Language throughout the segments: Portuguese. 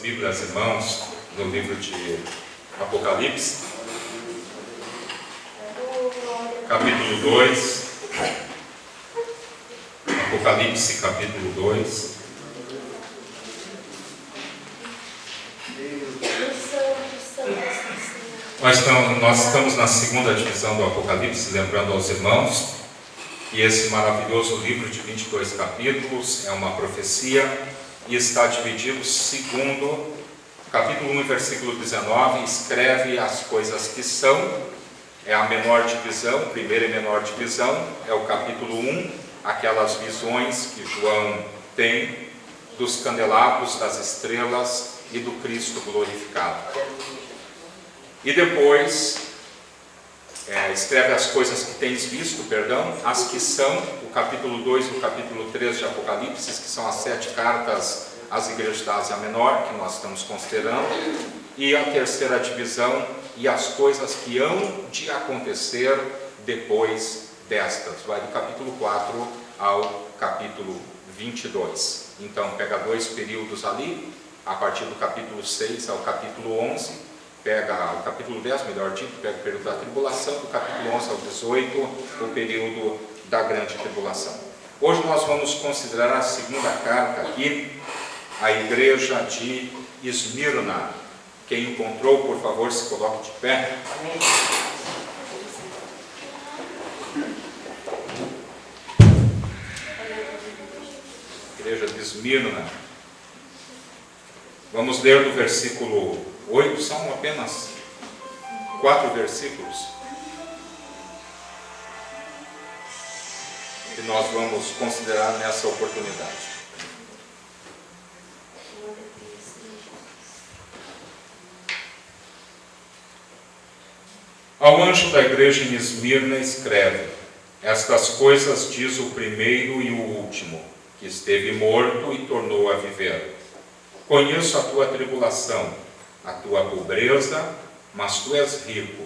Bíblias em mãos no livro de Apocalipse, capítulo 2. Apocalipse, capítulo 2. Nós estamos na segunda divisão do Apocalipse, lembrando aos irmãos que esse maravilhoso livro de 22 capítulos é uma profecia e está dividido segundo, capítulo 1, versículo 19, escreve as coisas que são, é a menor divisão, primeira e menor divisão, é o capítulo 1, aquelas visões que João tem dos candelabros, das estrelas e do Cristo glorificado. E depois, escreve as coisas que tens visto, as que são, o capítulo 2 e o capítulo 3 de Apocalipse, que são as 7 cartas às igrejas da Ásia Menor, que nós estamos considerando, e a terceira divisão, e as coisas que hão de acontecer depois destas. Vai do capítulo 4 ao capítulo 22. Então, pega 2 períodos ali, a partir do capítulo 6 ao capítulo 11, pega o capítulo 10, melhor dito, pega o período da tribulação, do capítulo 11 ao 18, o período da grande tribulação. Hoje nós vamos considerar a segunda carta aqui, a igreja de Esmirna. Quem encontrou, por favor, se coloque de pé. Igreja de Esmirna. Vamos ler do versículo 8, são apenas 4 versículos. Que nós vamos considerar nessa oportunidade. Ao anjo da igreja em Esmirna escreve: estas coisas diz o primeiro e o último, que esteve morto e tornou a viver. Conheço a tua tribulação, a tua pobreza, mas tu és rico,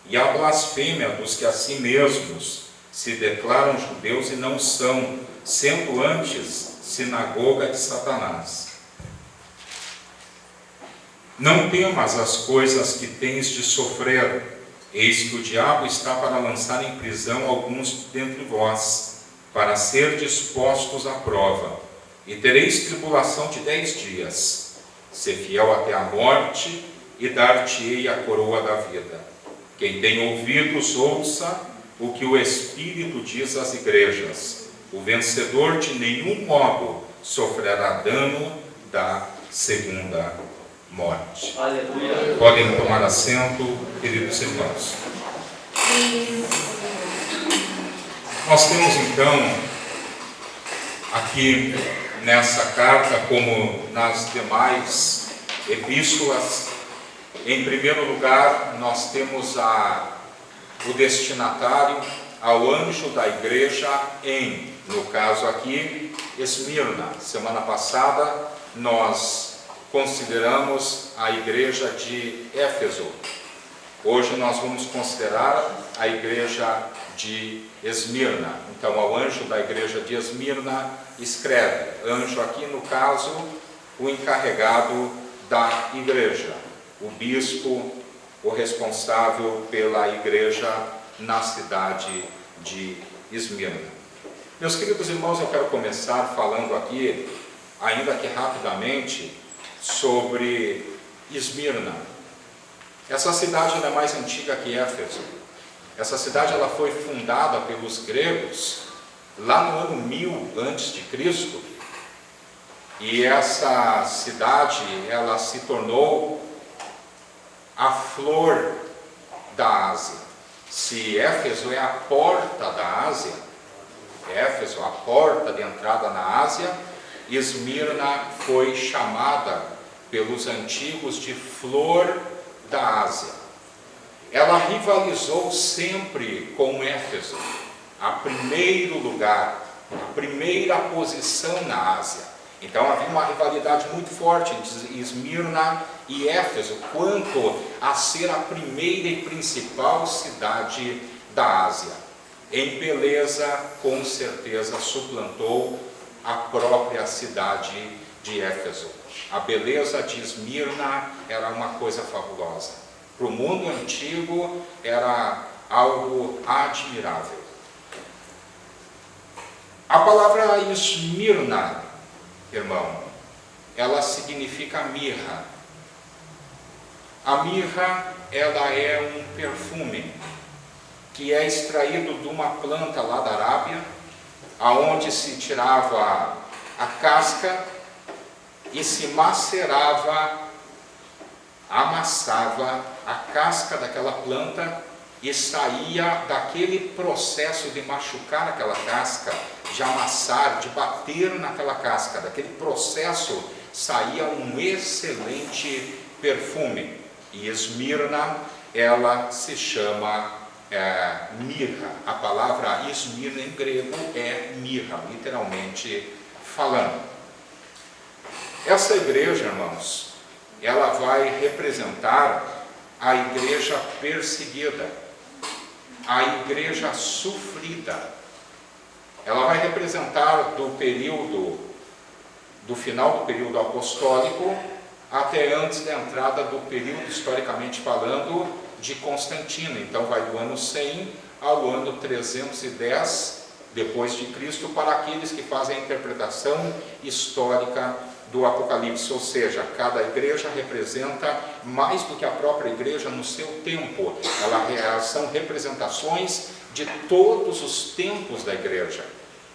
e a blasfêmia dos que a si mesmos se declaram judeus e não são, sendo antes sinagoga de Satanás. Não temas as coisas que tens de sofrer, eis que o diabo está para lançar em prisão alguns dentre vós, para ser dispostos à prova, e tereis tribulação de 10 dias. Ser fiel até a morte, e dar-te-ei a coroa da vida. Quem tem ouvidos, ouça o que o Espírito diz às igrejas. O vencedor de nenhum modo sofrerá dano da segunda morte. Aleluia. Podem tomar assento, queridos irmãos. Nós temos então aqui nessa carta, como nas demais epístolas, em primeiro lugar, nós temos o destinatário ao anjo da igreja em, no caso aqui, Esmirna. Semana passada, nós consideramos a igreja de Éfeso. Hoje nós vamos considerar a igreja de Esmirna. Então, ao anjo da igreja de Esmirna escreve, anjo aqui no caso, o encarregado da igreja, o bispo, o responsável pela igreja na cidade de Esmirna. Meus queridos irmãos, eu quero começar falando aqui, ainda que rapidamente, sobre Esmirna. Essa cidade é mais antiga que Éfeso. Essa cidade ela foi fundada pelos gregos lá no ano 1000 a.C. E essa cidade ela se tornou a flor da Ásia. Se Éfeso é a porta da Ásia, Éfeso, a porta de entrada na Ásia, Esmirna foi chamada pelos antigos de flor da Ásia. Ela rivalizou sempre com Éfeso, a primeiro lugar, a primeira posição na Ásia. Então havia uma rivalidade muito forte entre Esmirna e Éfeso, quanto a ser a primeira e principal cidade da Ásia. Em beleza, com certeza, suplantou a própria cidade de Éfeso. A beleza de Esmirna era uma coisa fabulosa. Para o mundo antigo era algo admirável. A palavra Esmirna, irmão, ela significa mirra. A mirra, ela é um perfume que é extraído de uma planta lá da Arábia, aonde se tirava a casca e se amassava a casca daquela planta e saía daquele processo de machucar aquela casca, de amassar, de bater naquela casca, daquele processo saía um excelente perfume. E Esmirna, ela se chama mirra. A palavra Esmirna em grego é mirra, literalmente falando. Essa igreja, irmãos, ela vai representar a igreja perseguida, a igreja sofrida. Ela vai representar do final do período apostólico até antes da entrada do período, historicamente falando, de Constantino. Então vai do ano 100 ao ano 310 depois de Cristo, para aqueles que fazem a interpretação histórica do Apocalipse. Ou seja, cada igreja representa mais do que a própria igreja no seu tempo. Elas são representações de todos os tempos da igreja.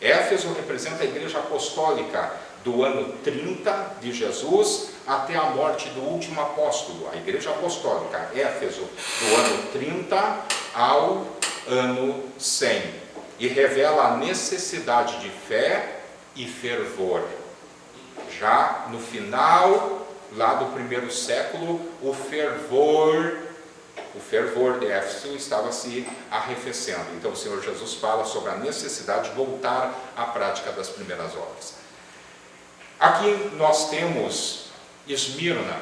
Éfeso representa a igreja apostólica do ano 30 de Jesus até a morte do último apóstolo, a igreja apostólica, Éfeso, do ano 30 ao ano 100, e revela a necessidade de fé e fervor. Já no final, lá do primeiro século, o fervor de Éfeso estava se arrefecendo. Então o Senhor Jesus fala sobre a necessidade de voltar à prática das primeiras obras. Aqui nós temos Esmirna.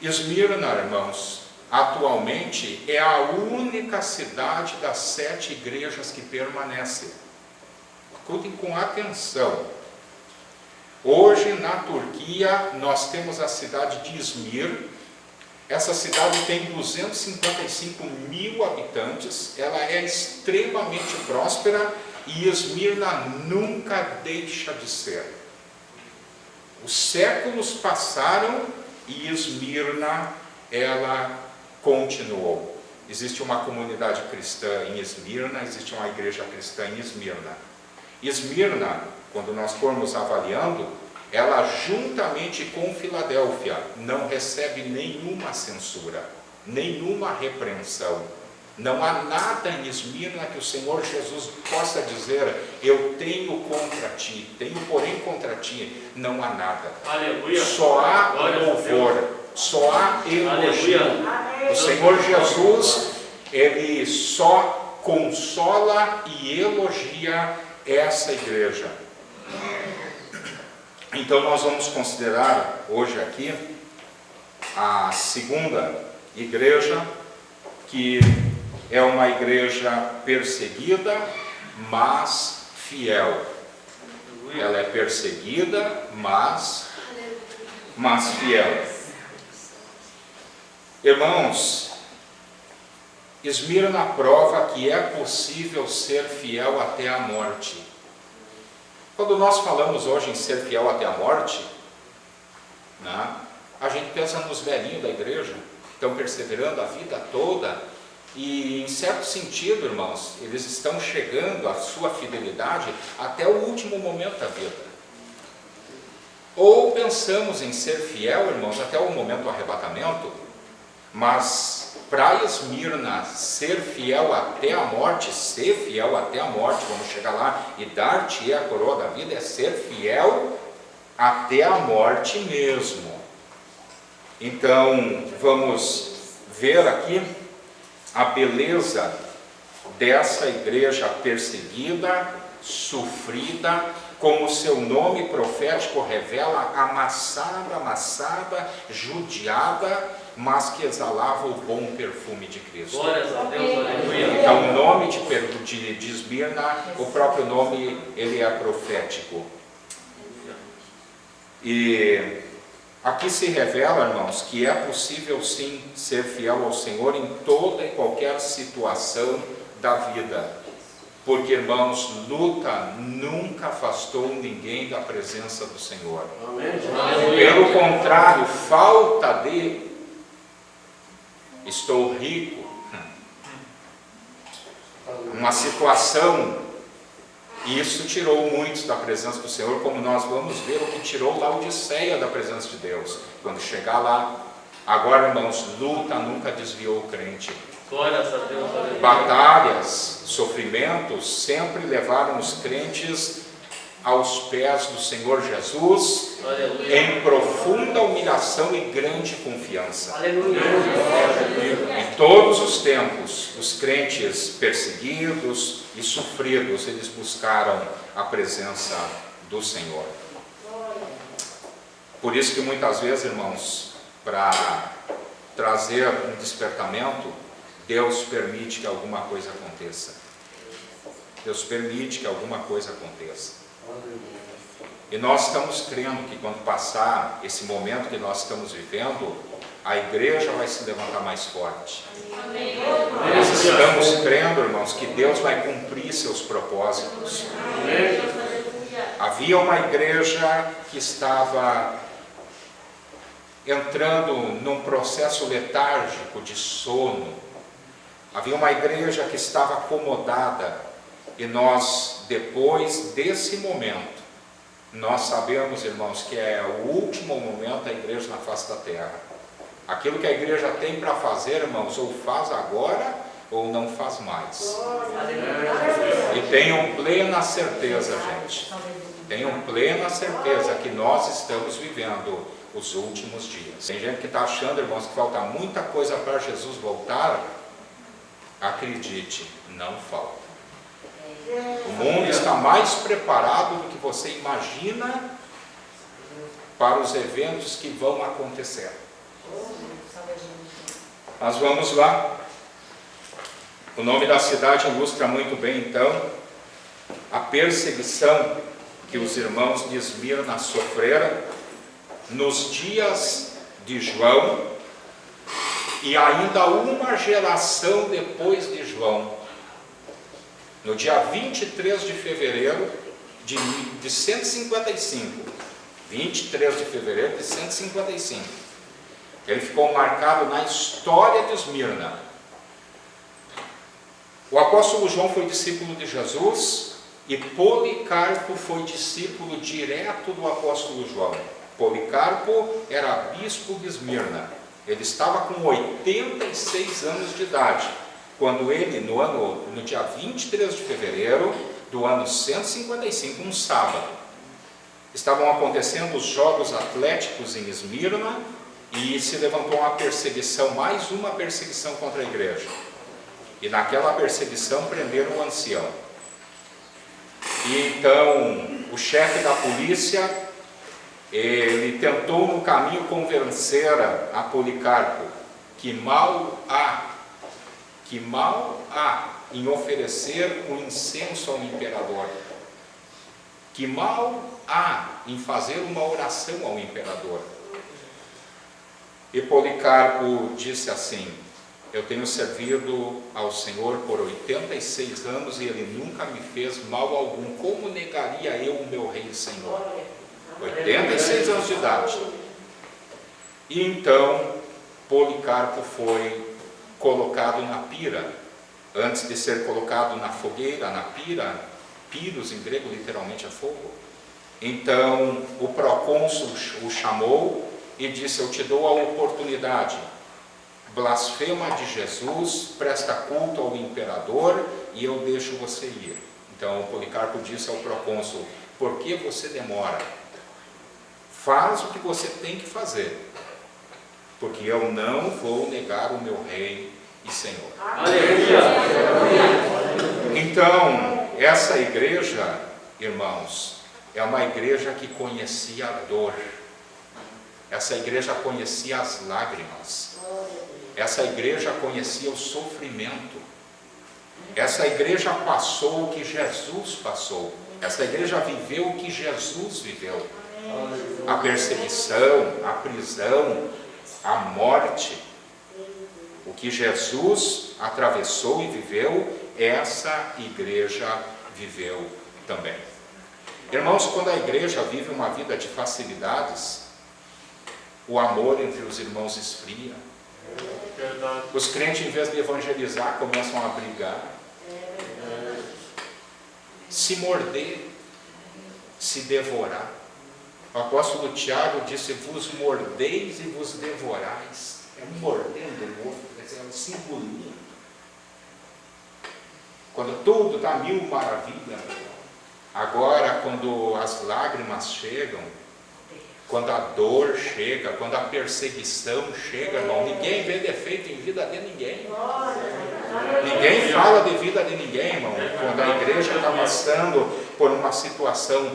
Esmirna, irmãos, atualmente é a única cidade das 7 igrejas que permanecem. Escutem com atenção. Hoje na Turquia nós temos a cidade de Izmir. Essa cidade tem 255 mil habitantes, ela é extremamente próspera e Esmirna nunca deixa de ser. Os séculos passaram e Esmirna, ela continuou. Existe uma comunidade cristã em Esmirna, existe uma igreja cristã em Esmirna. Esmirna, quando nós formos avaliando, ela juntamente com Filadélfia não recebe nenhuma censura, nenhuma repreensão. Não há nada em Esmirna que o Senhor Jesus possa dizer: eu tenho contra ti, tenho porém contra ti. Não há nada. Aleluia. Só há louvor, só há elogio. O Senhor Jesus, ele só consola e elogia essa igreja. Então nós vamos considerar hoje aqui a segunda igreja, que é uma igreja perseguida, mas fiel. Ela é perseguida, mas fiel. Irmãos, Esmirna prova que é possível ser fiel até a morte. Quando nós falamos hoje em ser fiel até a morte, né, a gente pensa nos velhinhos da igreja, que estão perseverando a vida toda, e em certo sentido, irmãos, eles estão chegando à sua fidelidade até o último momento da vida. Ou pensamos em ser fiel, irmãos, até o momento do arrebatamento, mas para Esmirna ser fiel até a morte, ser fiel até a morte, vamos chegar lá, e dar-te a coroa da vida, é ser fiel até a morte mesmo. Então, vamos ver aqui a beleza dessa igreja perseguida, sofrida, como seu nome profético revela, amassada, judiada, mas que exalava o bom perfume de Cristo. Glórias a Deus, aleluia. Então o nome de Esmirna, o próprio nome, ele é profético. E aqui se revela, irmãos, que é possível sim ser fiel ao Senhor em toda e qualquer situação da vida. Porque, irmãos, luta nunca afastou ninguém da presença do Senhor. Amém. Pelo contrário, falta de estou rico, uma situação, e isso tirou muitos da presença do Senhor, como nós vamos ver o que tirou Laodiceia da presença de Deus. Quando chegar lá, agora, irmãos, luta nunca desviou o crente. Batalhas, sofrimentos sempre levaram os crentes aos pés do Senhor Jesus, em profunda humilhação e grande confiança. Em todos os tempos, os crentes perseguidos e sofridos, eles buscaram a presença do Senhor. Por isso que muitas vezes, irmãos, para trazer um despertamento, Deus permite que alguma coisa aconteça. Deus permite que alguma coisa aconteça. E nós estamos crendo que quando passar esse momento que nós estamos vivendo, a igreja vai se levantar mais forte. Nós estamos crendo, irmãos, que Deus vai cumprir seus propósitos. Havia uma igreja que estava entrando num processo letárgico de sono. Havia uma igreja que estava acomodada. E nós, depois desse momento, nós sabemos, irmãos, que é o último momento da igreja na face da terra. Aquilo que a igreja tem para fazer, irmãos, ou faz agora, ou não faz mais. E tenham plena certeza, gente, tenham plena certeza que nós estamos vivendo os últimos dias. Tem gente que está achando, irmãos, que falta muita coisa para Jesus voltar. Acredite, não falta. O mundo está mais preparado do que você imagina para os eventos que vão acontecer. Mas vamos lá. O nome da cidade ilustra muito bem, então, a perseguição que os irmãos de Esmirna sofreram nos dias de João e ainda uma geração depois de João. No dia 23 de fevereiro de 155, 23 de fevereiro de 155, ele ficou marcado na história de Esmirna. O apóstolo João foi discípulo de Jesus e Policarpo foi discípulo direto do apóstolo João. Policarpo era bispo de Esmirna. Ele estava com 86 anos de idade, quando ele, no dia 23 de fevereiro do ano 155, um sábado, estavam acontecendo os Jogos Atléticos em Esmirna e se levantou uma perseguição, mais uma perseguição contra a igreja. E naquela perseguição prenderam um ancião. E então o chefe da polícia, ele tentou no caminho convencer a Policarpo que mal há em oferecer um incenso ao imperador, que mal há em fazer uma oração ao imperador. E Policarpo disse assim: eu tenho servido ao Senhor por 86 anos e ele nunca me fez mal algum, como negaria eu o meu rei e Senhor? 86 anos de idade. E então Policarpo foi colocado na pira, antes de ser colocado na fogueira, na pira, piros em grego literalmente é fogo. Então o procônsul o chamou e disse: eu te dou a oportunidade, blasfema de Jesus, presta culto ao imperador e eu deixo você ir. Então o Policarpo disse ao procônsul: por que você demora? Faz o que você tem que fazer, porque eu não vou negar o meu rei e Senhor. Então, essa igreja, irmãos, é uma igreja que conhecia a dor. Essa igreja conhecia as lágrimas. Essa igreja conhecia o sofrimento. Essa igreja passou o que Jesus passou. Essa igreja viveu o que Jesus viveu. A perseguição, a prisão, a morte. O que Jesus atravessou e viveu, essa igreja viveu também. Irmãos, quando a igreja vive uma vida de facilidades, o amor entre os irmãos esfria. Os crentes, em vez de evangelizar, começam a brigar, se morder, se devorar. O apóstolo Tiago disse: vos mordeis e vos devorais. É um mordendo o outro, quer dizer, é um se engolindo. Quando tudo está mil maravilhas, agora quando as lágrimas chegam, quando a dor chega, quando a perseguição chega, irmão, ninguém vê defeito em vida de ninguém. Ninguém fala de vida de ninguém, irmão, quando a igreja está passando por uma situação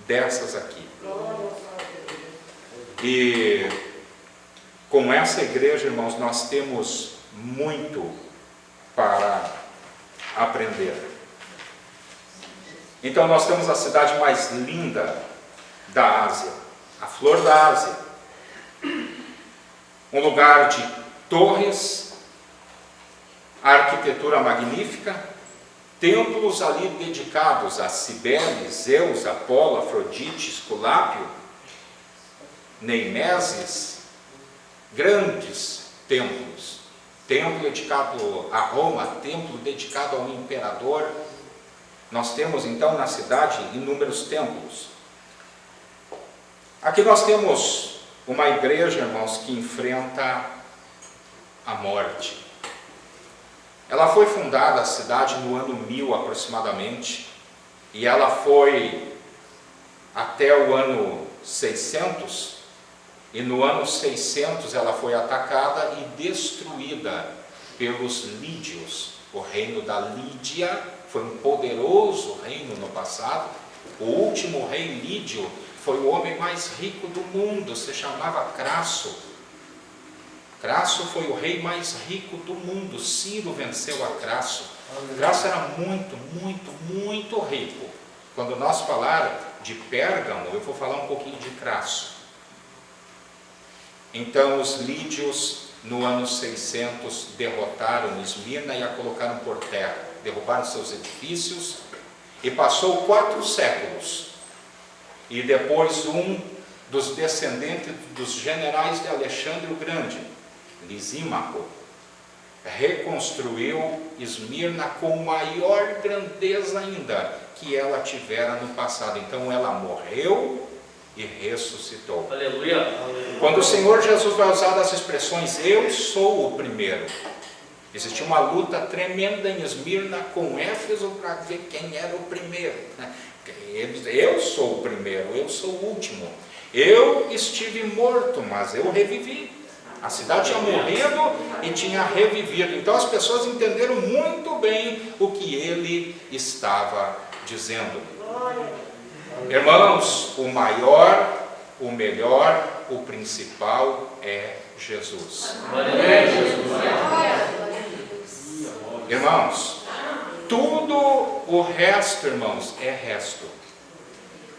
dessas aqui. E com essa igreja, irmãos, nós temos muito para aprender. Então nós temos a cidade mais linda da Ásia, a flor da Ásia, um lugar de torres, arquitetura magnífica, templos ali dedicados a Cibele, Zeus, Apolo, Afrodite, Esculápio, Neimeses, grandes templos, templo dedicado a Roma, templo dedicado ao imperador. Nós temos então na cidade inúmeros templos. Aqui nós temos uma igreja, irmãos, que enfrenta a morte. Ela foi fundada, a cidade, no ano 1000 aproximadamente, e ela foi até o ano 600, e no ano 600 ela foi atacada e destruída pelos lídios. O reino da Lídia foi um poderoso reino no passado. O último rei lídio foi o homem mais rico do mundo, se chamava Crasso. Crasso foi o rei mais rico do mundo. Ciro venceu a Crasso. Crasso era muito, muito, muito rico. Quando nós falar de Pérgamo, eu vou falar um pouquinho de Crasso. Então os lídios, no ano 600, derrotaram Esmirna e a colocaram por terra. Derrubaram seus edifícios e passou 4 séculos. E depois um dos descendentes dos generais de Alexandre o Grande, Lisímaco, reconstruiu Esmirna com maior grandeza ainda que ela tivera no passado. Então ela morreu e ressuscitou. Aleluia. Quando o Senhor Jesus vai usar as expressões eu sou o primeiro, existia uma luta tremenda em Esmirna com Éfeso para ver quem era o primeiro. Eu sou o primeiro, eu sou o último. Eu estive morto, mas eu revivi. A cidade tinha morrido e tinha revivido. Então as pessoas entenderam muito bem o que ele estava dizendo. Irmãos, o maior, o melhor, o principal é Jesus. Irmãos, tudo o resto, irmãos, é resto.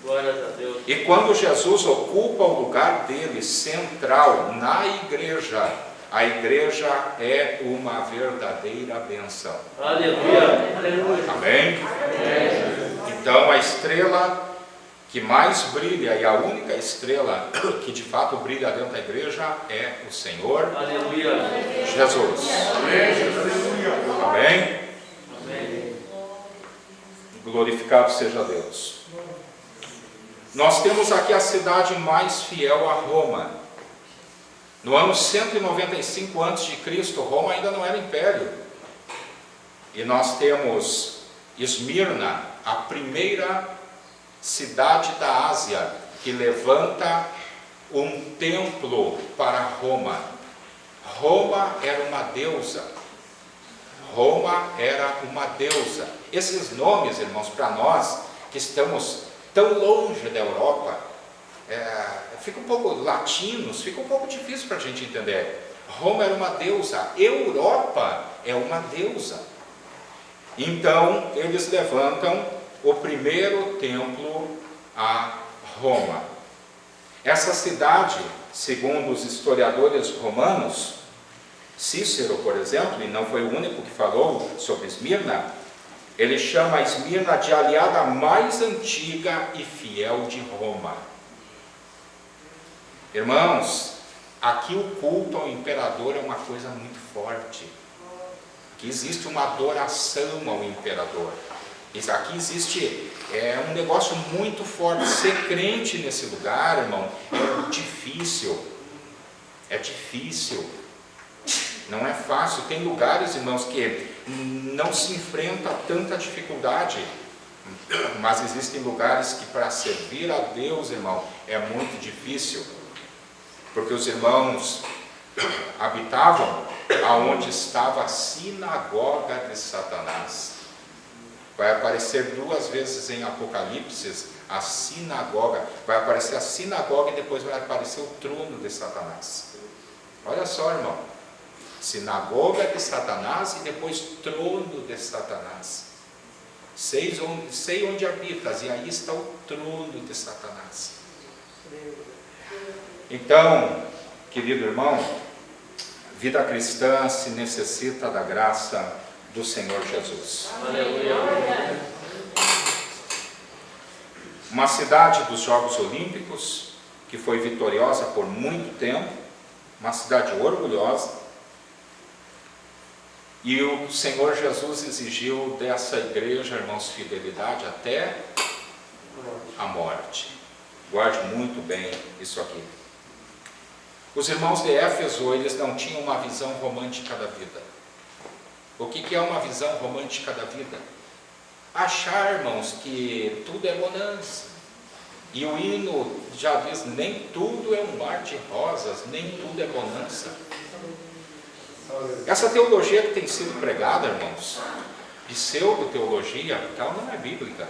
Glória a Deus. E quando Jesus ocupa o lugar dele central na igreja, a igreja é uma verdadeira bênção. Aleluia. Aleluia. Amém? Então a estrela que mais brilha e a única estrela que de fato brilha dentro da igreja é o Senhor. Aleluia. Jesus. Amém? Amém. Glorificado seja Deus. Nós temos aqui a cidade mais fiel a Roma. No ano 195 a.C., Roma ainda não era império. E nós temos Esmirna, a primeira cidade da Ásia, que levanta um templo para Roma. Roma era uma deusa. Roma era uma deusa. Esses nomes, irmãos, para nós que estamos tão longe da Europa, fica um pouco latinos, fica um pouco difícil para a gente entender. Roma era uma deusa, Europa é uma deusa. Então eles levantam o primeiro templo a Roma. Essa cidade, segundo os historiadores romanos, Cícero, por exemplo, e não foi o único que falou sobre Esmirna, ele chama a Esmirna de aliada mais antiga e fiel de Roma. Irmãos, aqui o culto ao imperador é uma coisa muito forte. Aqui existe uma adoração ao imperador. Aqui existe um negócio muito forte. Ser crente nesse lugar, irmão, é difícil. É difícil. Não é fácil. Tem lugares, irmãos, que não se enfrenta tanta dificuldade. Mas existem lugares que para servir a Deus, irmão, é muito difícil. Porque os irmãos habitavam aonde estava a sinagoga de Satanás. Vai aparecer 2 vezes em Apocalipse a sinagoga. Vai aparecer a sinagoga e depois vai aparecer o trono de Satanás. Olha só, irmão. Sinagoga de Satanás e depois trono de Satanás. Sei onde habitas, e aí está o trono de Satanás. Então, querido irmão, vida cristã se necessita da graça do Senhor Jesus. Aleluia. Uma cidade dos Jogos Olímpicos, que foi vitoriosa por muito tempo, uma cidade orgulhosa, e o Senhor Jesus exigiu dessa igreja, irmãos, fidelidade até a morte. Guarde muito bem isso aqui. Os irmãos de Éfeso, eles não tinham uma visão romântica da vida. O que é uma visão romântica da vida? Achar, irmãos, que tudo é bonança. E o hino já diz, nem tudo é um mar de rosas, nem tudo é bonança. Essa teologia que tem sido pregada, irmãos, pseudo-teologia, ela não é bíblica.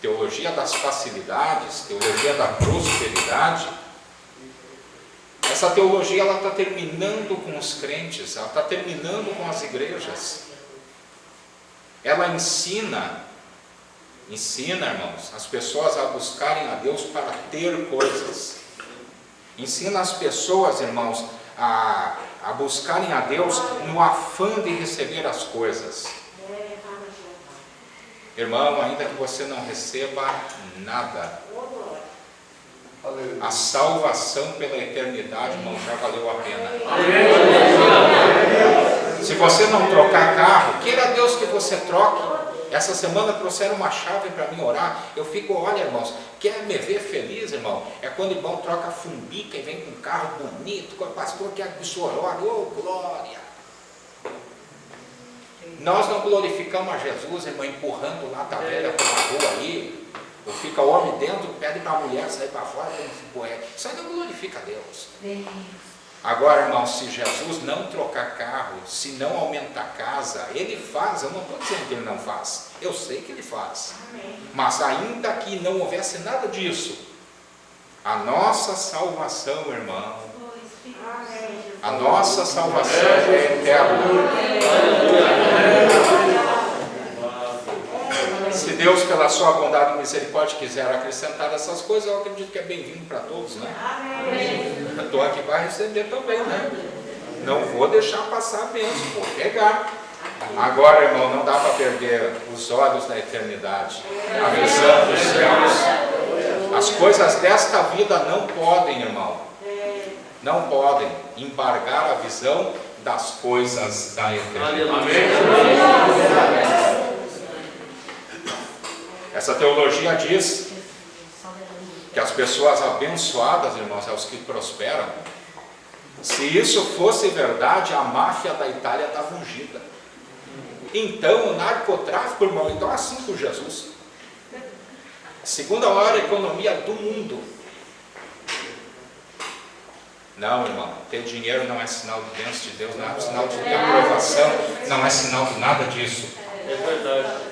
Teologia das facilidades, teologia da prosperidade. Essa teologia, ela está terminando com os crentes, ela está terminando com as igrejas. Ela ensina, irmãos, as pessoas a buscarem a Deus para ter coisas. Ensina as pessoas, irmãos, a buscarem a Deus no afã de receber as coisas. Irmão, ainda que você não receba nada, a salvação pela eternidade, irmão, já valeu a pena. Se você não trocar carro, queira Deus que você troque. Essa semana trouxeram uma chave para mim orar. Eu fico, olha, irmãos, quer me ver feliz, irmão? É quando o irmão troca a fumbica e vem com um carro bonito, com o pastor que o senhor ora, ô glória! Nós não glorificamos a Jesus, irmão, empurrando lá a velha pela rua aí. Ou fica o homem dentro, pede para a mulher sair para fora, como se poeta. Isso aí não glorifica a Deus. Agora, irmão, se Jesus não trocar carro, se não aumentar a casa, ele faz. Eu não estou dizendo que ele não faz, eu sei que ele faz. Mas ainda que não houvesse nada disso, a nossa salvação, irmão, a nossa salvação é eterna. Se Deus, pela sua bondade e misericórdia, quiser acrescentar essas coisas, eu acredito que é bem-vindo para todos, né? Eu estou aqui para receber também, né? Não vou deixar passar a bênção, vou pegar. Agora, irmão, não dá para perder os olhos da eternidade, a visão dos céus. As coisas desta vida não podem, irmão, não podem embargar a visão das coisas da eternidade. Essa teologia diz que as pessoas abençoadas, irmãos, são os que prosperam. Se isso fosse verdade, a máfia da Itália estava ungida. Então, o narcotráfico, irmão, então assim por Jesus. Segunda maior economia do mundo. Não, irmão, ter dinheiro não é sinal de bênção de Deus, não é sinal de aprovação, não é sinal de nada disso. É verdade.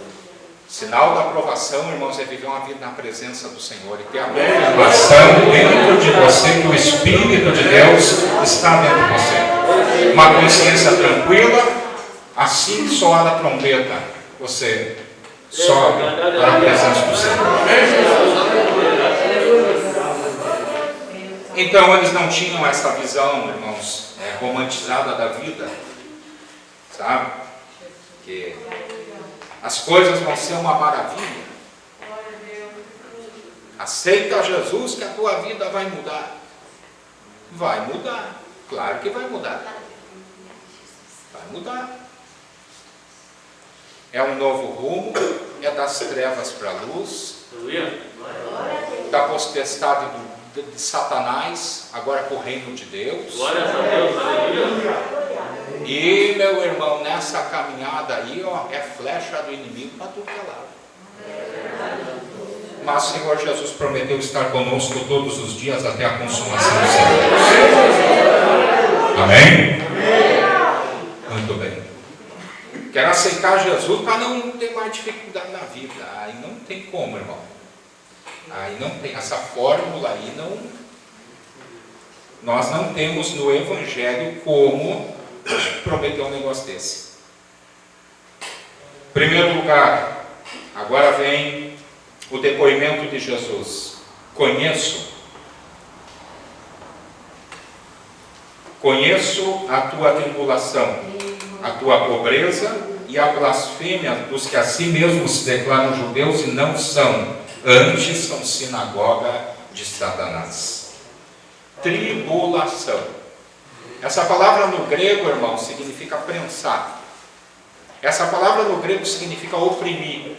Sinal da aprovação, irmãos, é viver uma vida na presença do Senhor e ter a confirmação dentro de você que o Espírito de Deus está dentro de você. Uma consciência tranquila, assim que soar a trombeta, você sobe para a presença do Senhor. Então eles não tinham essa visão, irmãos, romantizada da vida, sabe? Que as coisas vão ser uma maravilha. Aceita Jesus que a tua vida vai mudar. Vai mudar, claro que vai mudar. Vai mudar. É um novo rumo, é das trevas para a luz, da potestade de Satanás, agora para o reino de Deus. Glória a Deus, aleluia. E, meu irmão, nessa caminhada aí, ó, é flecha do inimigo para tudo que é lado. Mas o Senhor Jesus prometeu estar conosco todos os dias até a consumação dos séculos. Amém? Muito bem. Quero aceitar Jesus para não ter mais dificuldade na vida. Aí não tem como, irmão. Aí não tem. Essa fórmula aí não. Nós não temos no Evangelho como prometer um negócio desse. Primeiro lugar, agora vem o depoimento de Jesus. Conheço a tua tribulação, a tua pobreza e a blasfêmia dos que a si mesmos se declaram judeus e não são, antes são sinagoga de Satanás. Tribulação. Essa palavra no grego, irmão, significa prensar. Essa palavra no grego significa oprimir.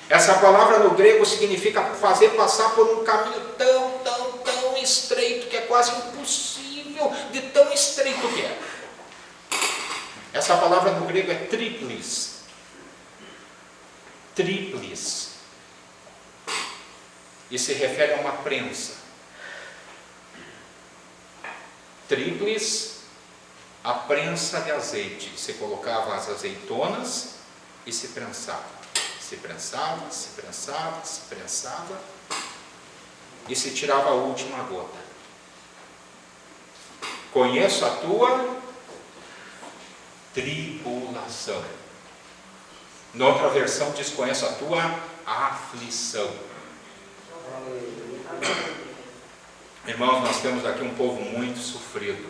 Essa palavra no grego significa fazer passar por um caminho tão estreito que é quase impossível, de tão estreito que é. Essa palavra no grego é triplis. Triplis. E se refere a uma prensa. Triplis, a prensa de azeite. Você colocava as azeitonas e se prensava. Se prensava, se prensava, se prensava e se tirava a última gota. Conheço a tua tribulação. Noutra versão diz: conheço a tua aflição. Irmãos, nós temos aqui um povo muito sofrido.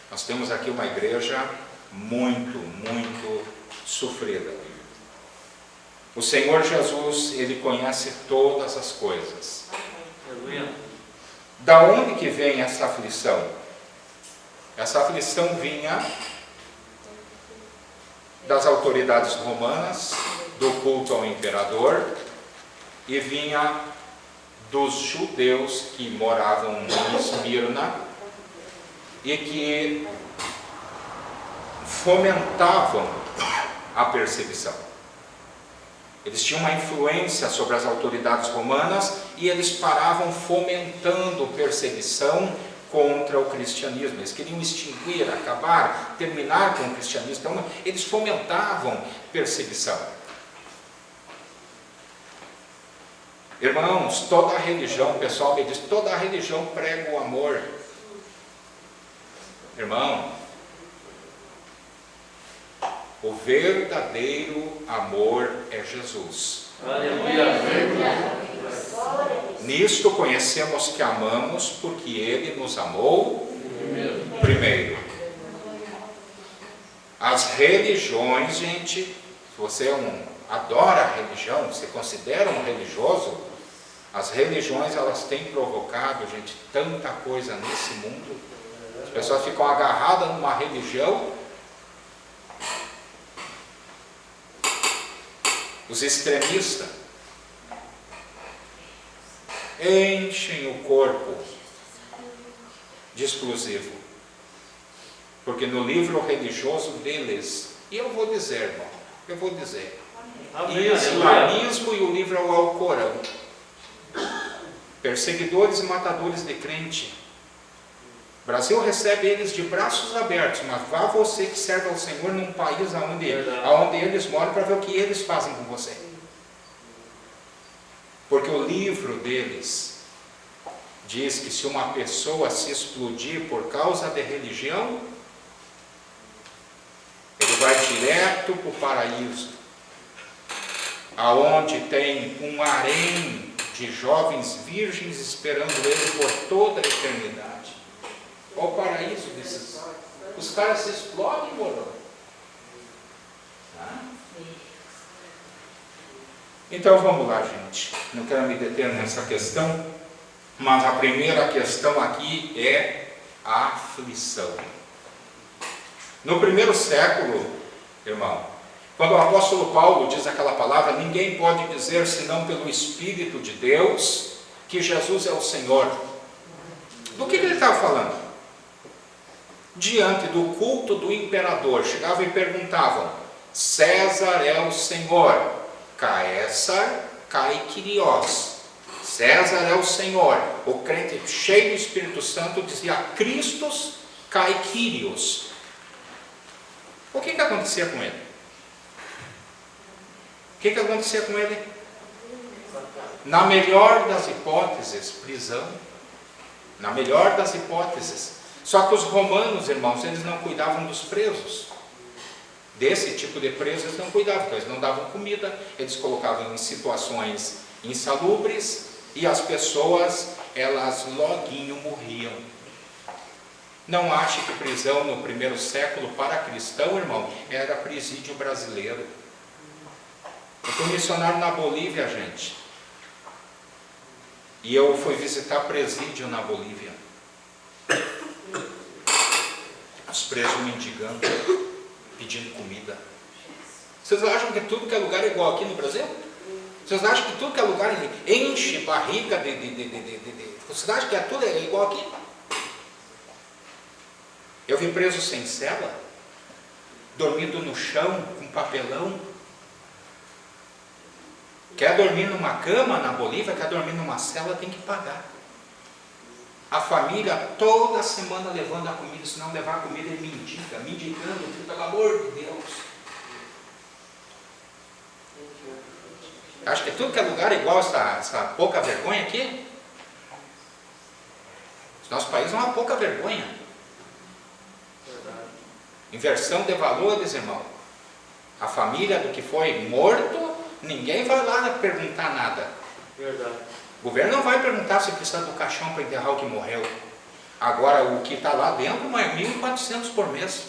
Nós temos aqui uma igreja muito sofrida. O Senhor Jesus, Ele conhece todas as coisas. Da onde que vem essa aflição? Essa aflição vinha das autoridades romanas, do culto ao imperador, e vinha dos judeus que moravam em Esmirna e que fomentavam a perseguição. Eles tinham uma influência sobre as autoridades romanas e eles paravam fomentando perseguição contra o cristianismo. Eles queriam extinguir, acabar, terminar com o cristianismo. Então, eles fomentavam perseguição. Irmãos, toda a religião, o pessoal me diz, toda a religião prega o amor. Irmão, o verdadeiro amor é Jesus. Aleluia. Nisto conhecemos que amamos porque Ele nos amou primeiro. As religiões, gente, se você adora a religião, você considera um religioso, as religiões, elas têm provocado, gente, tanta coisa nesse mundo. As pessoas ficam agarradas numa religião. Os extremistas enchem o corpo de explosivo, porque no livro religioso deles, e eu vou dizer, irmão, islamismo e o livro é o Alcorão, perseguidores e matadores de crente. O Brasil recebe eles de braços abertos, mas vá você que serve ao Senhor num país onde eles moram para ver o que eles fazem com você. Porque o livro deles diz que se uma pessoa se explodir por causa de religião, ele vai direto para o paraíso, aonde tem um harém de jovens virgens esperando ele por toda a eternidade. Olha o paraíso desses. Os caras se explodem, moro. Tá? Então vamos lá, gente. Não quero me deter nessa questão, mas a primeira questão aqui é a aflição. No primeiro século, irmão, quando o apóstolo Paulo diz aquela palavra, ninguém pode dizer senão pelo Espírito de Deus que Jesus é o Senhor. Do que ele estava falando? Diante do culto do imperador, chegavam e perguntavam: César é o Senhor, Caesar cai Kyrios. César é o Senhor. O crente cheio do Espírito Santo dizia: Christos cai Kyrios. O que acontecia com ele? O que acontecia com ele? Na melhor das hipóteses, prisão. Na melhor das hipóteses. Só que os romanos, irmãos, eles não cuidavam dos presos. Desse tipo de preso eles não cuidavam, então eles não davam comida, eles colocavam em situações insalubres e as pessoas, elas loguinho morriam. Não ache que prisão no primeiro século para cristão, irmão, era presídio brasileiro. Eu fui missionário na Bolívia, gente. E eu fui visitar presídio na Bolívia. Os presos mendigando, pedindo comida. Vocês acham que tudo que é lugar é igual aqui no Brasil? Vocês acham que tudo que é lugar enche barriga Vocês acham que tudo é igual aqui? Eu vi preso sem cela, dormindo no chão, com papelão. Quer dormir numa cama na Bolívia, quer dormir numa cela, tem que pagar. A família toda semana levando a comida, se não levar a comida ele mendiga, mendigando, pelo amor de Deus. Acho que tudo que é lugar é igual essa pouca vergonha aqui. Nosso país é uma pouca vergonha. Inversão de valores, irmão. A família do que foi morto, ninguém vai lá perguntar nada. Verdade. O governo não vai perguntar se precisa do caixão para enterrar o que morreu. Agora, o que está lá dentro é 1.400 por mês.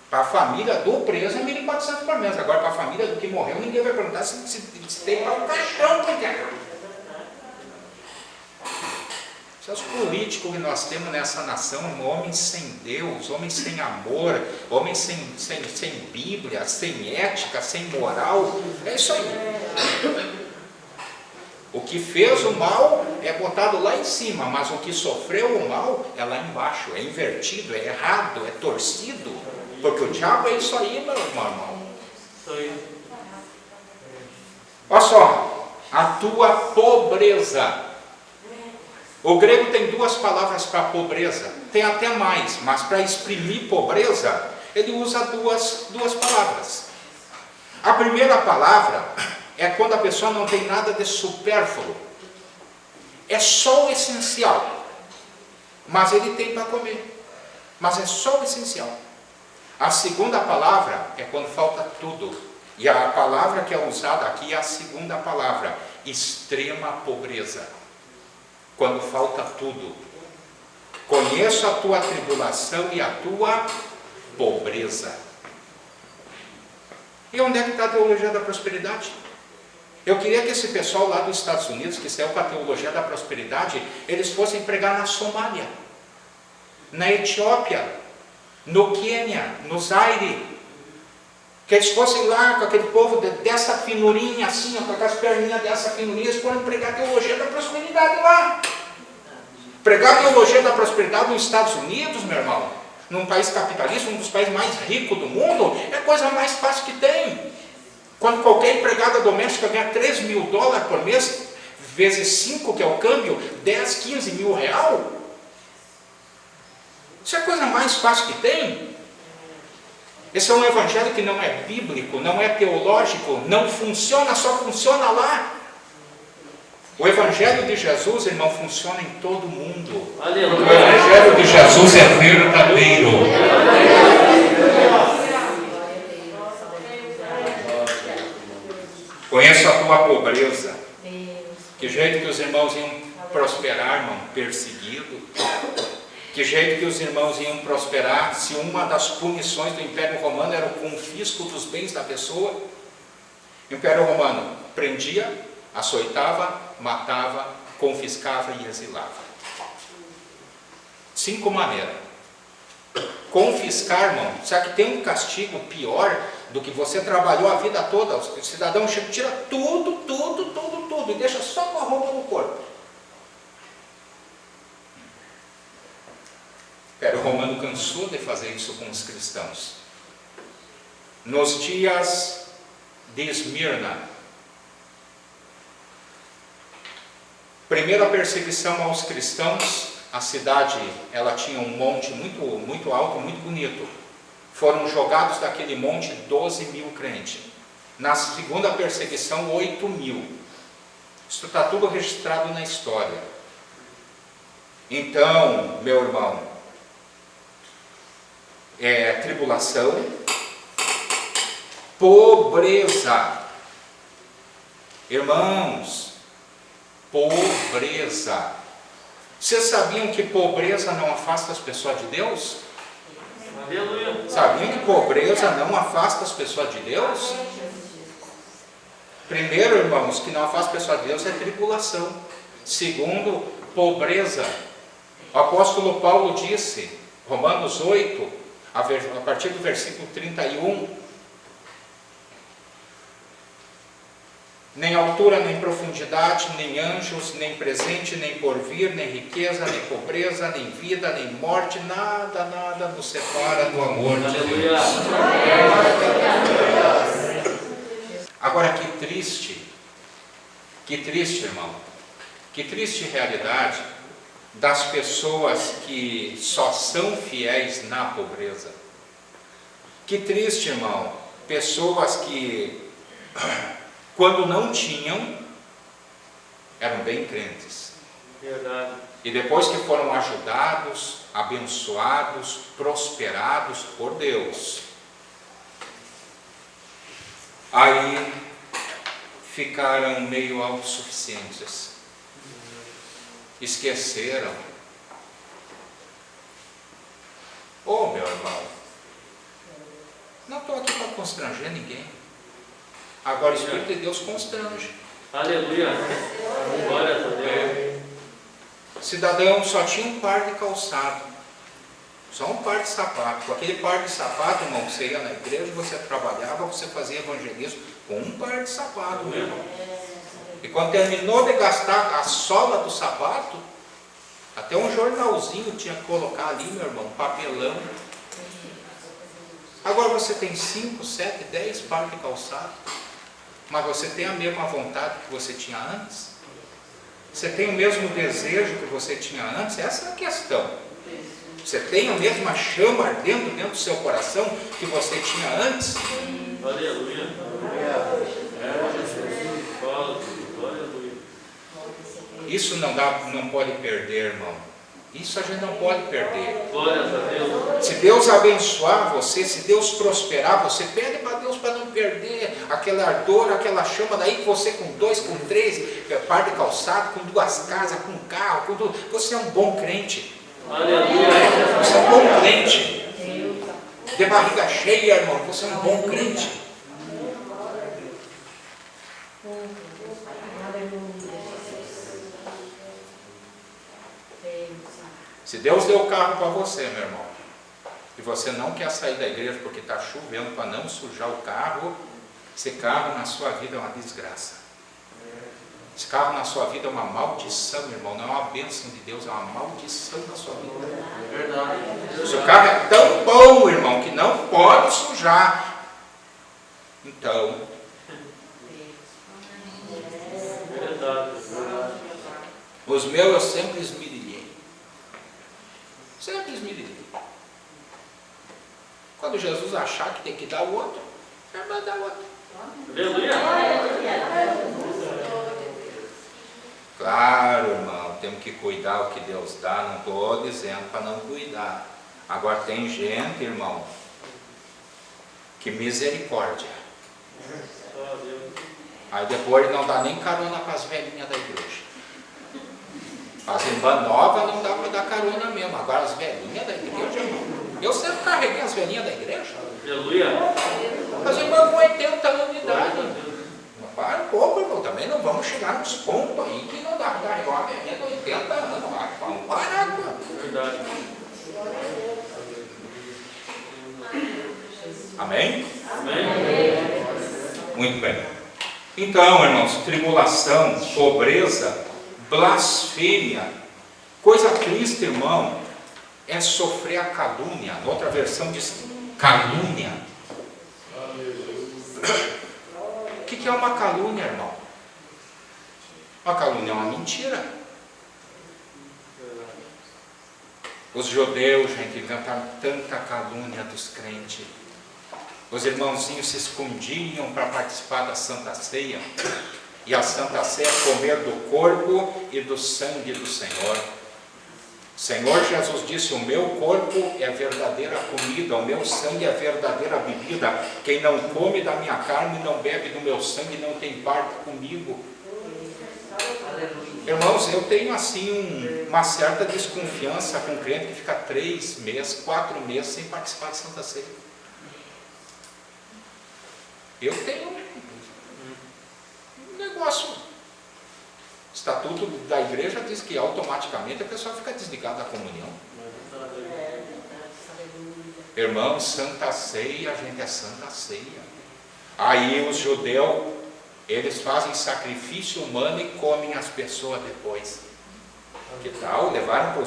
Para a família do preso é 1.400 por mês. Agora, para a família do que morreu, ninguém vai perguntar se tem para o caixão para enterrar. Os políticos que nós temos nessa nação, homens sem Deus, homens sem amor, homens sem Bíblia, sem ética, sem moral. É isso aí. O que fez o mal é botado lá em cima, mas o que sofreu o mal é lá embaixo, é invertido, é errado, é torcido, porque o diabo é isso aí, meu irmão. Isso aí. Olha só, a tua pobreza. O grego tem duas palavras para pobreza, tem até mais, mas para exprimir pobreza, ele usa duas palavras. A primeira palavra é quando a pessoa não tem nada de supérfluo. É só o essencial. Mas ele tem para comer. Mas é só o essencial. A segunda palavra é quando falta tudo. E a palavra que é usada aqui é a segunda palavra. Extrema pobreza. Quando falta tudo. Conheço a tua tribulação e a tua pobreza. E onde é que está a teologia da prosperidade? Eu queria que esse pessoal lá dos Estados Unidos, que saiu com a teologia da prosperidade, eles fossem pregar na Somália, na Etiópia, no Quênia, no Zaire. Que eles fossem lá com aquele povo dessa finurinha, assim, com aquelas perninhas dessa finurinha, eles foram pregar a teologia da prosperidade lá. Pregar a teologia da prosperidade nos Estados Unidos, meu irmão, num país capitalista, um dos países mais ricos do mundo, é a coisa mais fácil que tem. Quando qualquer empregada doméstica ganha $3.000 por mês, vezes 5, que é o câmbio, 10, 15 mil reais, isso é a coisa mais fácil que tem. Esse é um evangelho que não é bíblico, não é teológico, não funciona, só funciona lá. O evangelho de Jesus, irmão, funciona em todo mundo. Aleluia. O evangelho de Jesus é verdadeiro. Conheço a tua pobreza. Que jeito que os irmãos iam prosperar, irmão? Perseguido. Que jeito que os irmãos iam prosperar se uma das punições do Império Romano era o confisco dos bens da pessoa? O Império Romano prendia, açoitava, matava, confiscava e exilava. 5 maneiras. Confiscar, irmão, sabe que tem um castigo pior do que você trabalhou a vida toda? O cidadão chega, tira tudo e deixa só com a roupa no corpo. O Império Romano cansou de fazer isso com os cristãos. Nos dias de Esmirna, primeira perseguição aos cristãos, a cidade ela tinha um monte muito alto, muito bonito. Foram jogados daquele monte 12.000 crentes. Na segunda perseguição, 8.000. Isso está tudo registrado na história. Então, meu irmão, tribulação, pobreza. Irmãos, pobreza. Vocês sabiam que pobreza não afasta as pessoas de Deus? Aleluia. Sabiam que pobreza não afasta as pessoas de Deus? Primeiro, irmãos, que não afasta as pessoas de Deus é tribulação. Segundo, pobreza. O apóstolo Paulo disse, Romanos 8, a partir do versículo 31, nem altura, nem profundidade, nem anjos, nem presente, nem porvir, nem riqueza, nem pobreza, nem vida, nem morte, nada nos separa do amor de Deus. Agora, que triste, irmão, que triste realidade das pessoas que só são fiéis na pobreza. Que triste, irmão, pessoas que quando não tinham, eram bem crentes. Verdade. E depois que foram ajudados, abençoados, prosperados por Deus, aí ficaram meio autossuficientes. Esqueceram. Meu irmão, não estou aqui para constranger ninguém. Agora o Espírito de Deus constrange. Aleluia. Glória a Deus. Cidadão só tinha um par de calçado, só um par de sapato. Com aquele par de sapato, irmão, você ia na igreja, você trabalhava, você fazia evangelismo com um par de sapato, meu irmão. E quando terminou de gastar a sola do sapato, até um jornalzinho tinha que colocar ali, meu irmão, um papelão. Agora você tem 5, 7, 10 pares de calçado, mas você tem a mesma vontade que você tinha antes? Você tem o mesmo desejo que você tinha antes? Essa é a questão. Você tem a mesma chama ardendo dentro do seu coração que você tinha antes? Aleluia. Isso não pode perder, irmão. Isso a gente não pode perder. Glória a Deus. Se Deus abençoar você, se Deus prosperar você, pede para Deus para não perder aquele ardor, aquela chama. Daí você com 2, com 3 par de calçado, com 2 casas, com um carro, com tudo, você é um bom crente. Aleluia. Você é um bom crente. De barriga cheia, irmão, você é um bom crente. Se Deus deu o carro para você, meu irmão, e você não quer sair da igreja porque está chovendo para não sujar o carro, esse carro na sua vida é uma desgraça. Esse carro na sua vida é uma maldição, meu irmão. Não é uma bênção de Deus, é uma maldição na sua vida. Verdade. O seu carro é tão bom, irmão, que não pode sujar. Então, Verdade. os meus eu sempre esmirilhei. Sempre esmirilhei. Quando Jesus achar que tem que dar o outro, ele vai dar o outro. Aleluia. Claro, irmão, temos que cuidar o que Deus dá, não estou dizendo para não cuidar. Agora tem gente, irmão, que misericórdia. Aí depois não dá nem carona para as velhinhas da igreja. As irmãs novas não dá para dar carona mesmo. Agora as velhinhas da igreja, irmão. Eu sempre carreguei as velhinhas da igreja. Aleluia. As irmãs com 80 anos de idade. Para um pouco, irmão. Também não vamos chegar nos pontos aí que não dá para carregar uma velhinha de 80 anos. Vamos parar, irmão. Verdade. Amém? Amém. Muito bem. Então, irmãos, tribulação, pobreza, blasfêmia, coisa triste, irmão, é sofrer a calúnia. Outra versão diz calúnia. O que é uma calúnia, irmão? Uma calúnia é uma mentira. Os judeus, gente, inventaram tanta calúnia dos crentes. Os irmãozinhos se escondiam para participar da Santa Ceia. E a Santa Ceia é comer do corpo e do sangue do Senhor. O Senhor Jesus disse: o meu corpo é verdadeira comida, o meu sangue é verdadeira bebida. Quem não come da minha carne, não bebe do meu sangue, não tem parte comigo. Irmãos, eu tenho assim uma certa desconfiança com um crente que fica 3 meses, 4 meses sem participar da Santa Ceia. Eu tenho um negócio. O estatuto da igreja diz que automaticamente a pessoa fica desligada da comunhão. Irmãos, Santa Ceia, a gente é Santa Ceia. Aí os judeus, eles fazem sacrifício humano e comem as pessoas depois. Que tal? Levaram para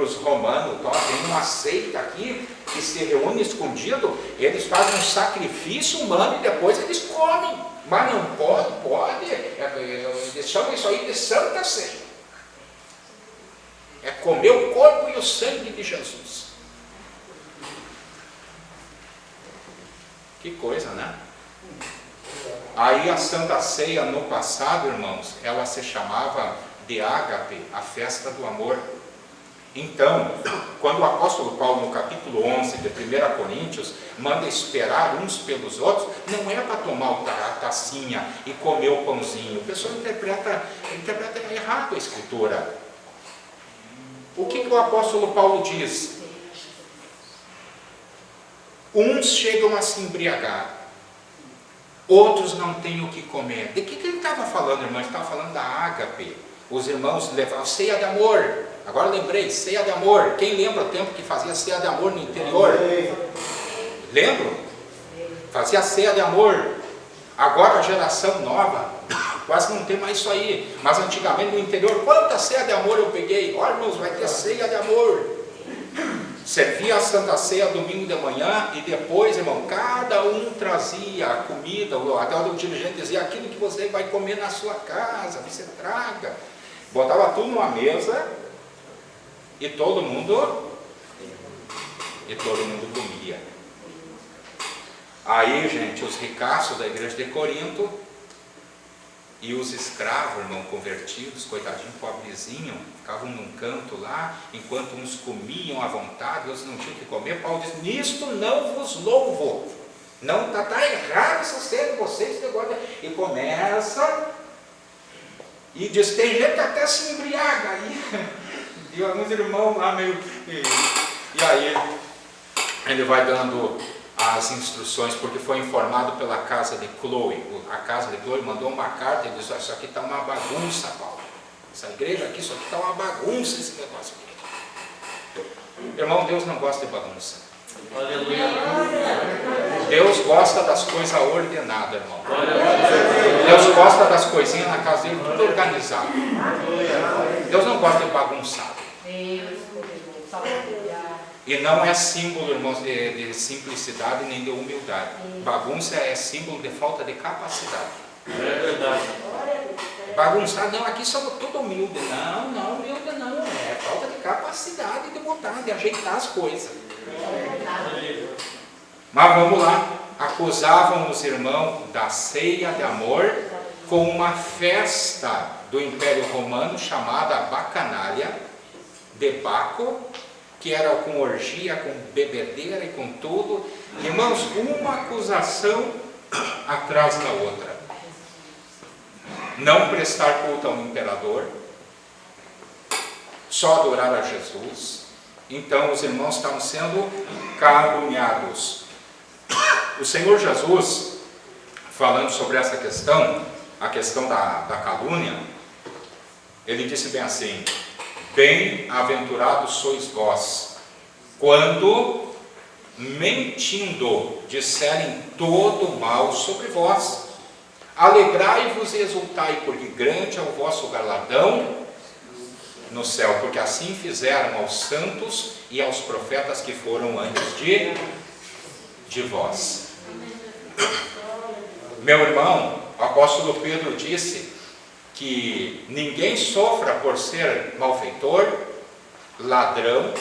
os romanos. Tem uma seita aqui que se reúne escondido. Eles fazem um sacrifício humano e depois eles comem. Mas não pode. Eles chamam isso aí de Santa Ceia. É comer o corpo e o sangue de Jesus. Que coisa, né? Aí a Santa Ceia no passado, irmãos, ela se chamava de ágape, a festa do amor. Então, quando o apóstolo Paulo, no capítulo 11 de 1 Coríntios, manda esperar uns pelos outros, não é para tomar a tacinha e comer o pãozinho. O pessoal interpreta errado a escritura. O que o apóstolo Paulo diz? Uns chegam a se embriagar, outros não têm o que comer. De que ele estava falando, irmão? Ele estava falando da ágape. Os irmãos levavam ceia de amor. Agora lembrei, ceia de amor. Quem lembra o tempo que fazia ceia de amor no interior? Lembro? Fazia ceia de amor. Agora a geração nova quase não tem mais isso aí. Mas antigamente no interior, quanta ceia de amor eu peguei? Olha, irmãos, vai ter ceia de amor. Servia a Santa Ceia domingo de manhã e depois, irmão, cada um trazia a comida. Até o dirigente dizia: aquilo que você vai comer na sua casa, você traga. Botava tudo numa mesa e todo mundo comia. Aí, gente, os ricaços da igreja de Corinto e os escravos, irmão, convertidos, coitadinho, pobrezinho, ficavam num canto lá, enquanto uns comiam à vontade, outros não tinham que comer. Paulo diz: nisto não vos louvo. Não está errado essa ceia de vocês. E começa e diz: tem gente que até se embriaga aí. E alguns irmãos lá meio... E aí ele vai dando as instruções, porque foi informado pela casa de Chloe. A casa de Chloe mandou uma carta e disse: isso aqui está uma bagunça, Paulo. Essa igreja aqui, isso aqui está uma bagunça, esse negócio aqui. Irmão, Deus não gosta de bagunça. Aleluia. Deus gosta das coisas ordenadas, irmão. Deus gosta das coisinhas na casa dele, tudo organizado. Deus não gosta de bagunçado. E não é símbolo, irmãos, de simplicidade nem de humildade. Bagunça é símbolo de falta de capacidade. É verdade. Bagunçado, não, aqui somos tudo humilde. Não, humilde não. É falta de capacidade de botar, de ajeitar as coisas. Mas vamos lá. Acusavam os irmãos da ceia de amor com uma festa do Império Romano chamada Bacanália, de Baco, que era com orgia, com bebedeira e com tudo. Irmãos, uma acusação atrás da outra. Não prestar culto ao imperador, só adorar a Jesus. Então os irmãos estavam sendo caluniados. O Senhor Jesus, falando sobre essa questão, a questão da calúnia, ele disse bem assim: bem-aventurados sois vós, quando, mentindo, disserem todo mal sobre vós. Alegrai-vos e exultai, porque grande é o vosso galardão no céu, porque assim fizeram aos santos e aos profetas que foram antes de vós. Meu irmão, o apóstolo Pedro disse que ninguém sofra por ser malfeitor, ladrão,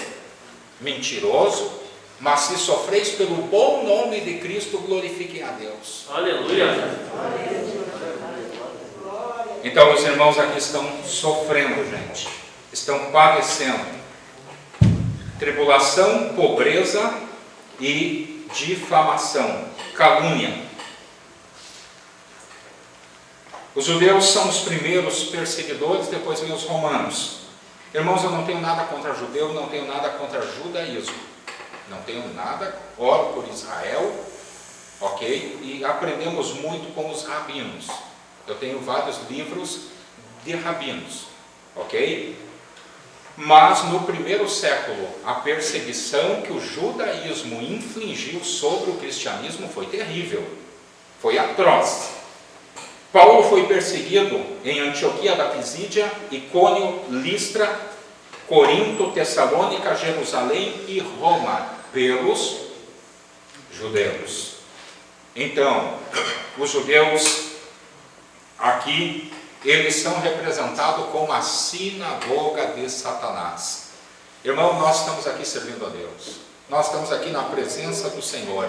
mentiroso, mas se sofreis pelo bom nome de Cristo, glorifiquem a Deus. Aleluia. Então os irmãos aqui estão sofrendo, gente, estão padecendo tribulação, pobreza e difamação, calúnia. Os judeus são os primeiros perseguidores, depois vem os romanos. Irmãos, eu não tenho nada contra judeu, não tenho nada contra judaísmo. Não tenho nada, oro por Israel, ok? E aprendemos muito com os rabinos. Eu tenho vários livros de rabinos, ok? Mas no primeiro século, a perseguição que o judaísmo infligiu sobre o cristianismo foi terrível, foi atroz. Paulo foi perseguido em Antioquia da Pisídia, Icônio, Listra, Corinto, Tessalônica, Jerusalém e Roma, pelos judeus. Então, os judeus aqui, eles são representados como a sinagoga de Satanás. Irmão, nós estamos aqui servindo a Deus. Nós estamos aqui na presença do Senhor.